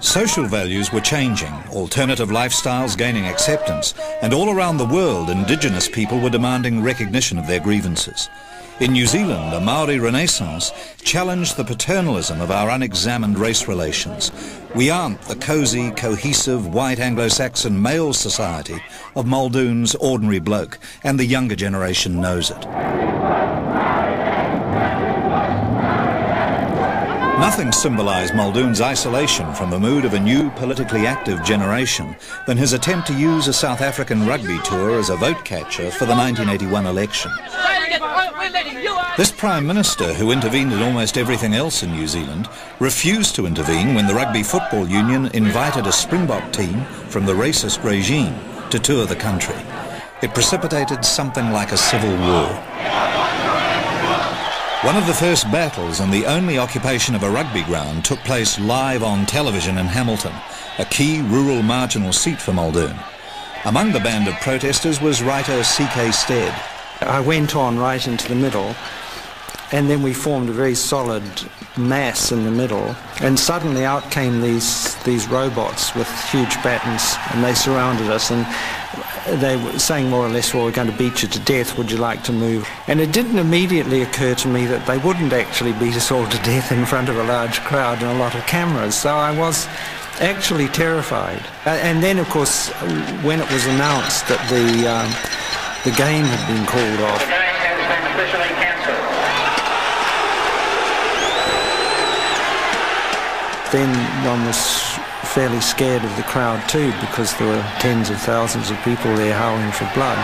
Social values were changing, alternative lifestyles gaining acceptance, and all around the world indigenous people were demanding recognition of their grievances. In New Zealand, a Maori renaissance challenged the paternalism of our unexamined race relations. We aren't the cosy, cohesive, white Anglo-Saxon male society of Muldoon's ordinary bloke, and the younger generation knows it. Nothing symbolised Muldoon's isolation from the mood of a new politically active generation than his attempt to use a South African rugby tour as a vote catcher for the 1981 election. This Prime Minister, who intervened in almost everything else in New Zealand, refused to intervene when the Rugby Football Union invited a Springbok team from the racist regime to tour the country. It precipitated something like a civil war. One of the first battles and the only occupation of a rugby ground took place live on television in Hamilton, a key rural marginal seat for Muldoon. Among the band of protesters was writer C.K. Stead. I went on right into the middle, and then we formed a very solid mass in the middle, and suddenly out came these robots with huge batons, and they surrounded us, and they were saying more or less, well, we're going to beat you to death, would you like to move? And it didn't immediately occur to me that they wouldn't actually beat us all to death in front of a large crowd and a lot of cameras, so I was actually terrified. And then, of course, when it was announced that the game had been called off, The game has been officially cancelled. then one was fairly scared of the crowd too, because there were tens of thousands of people there howling for blood.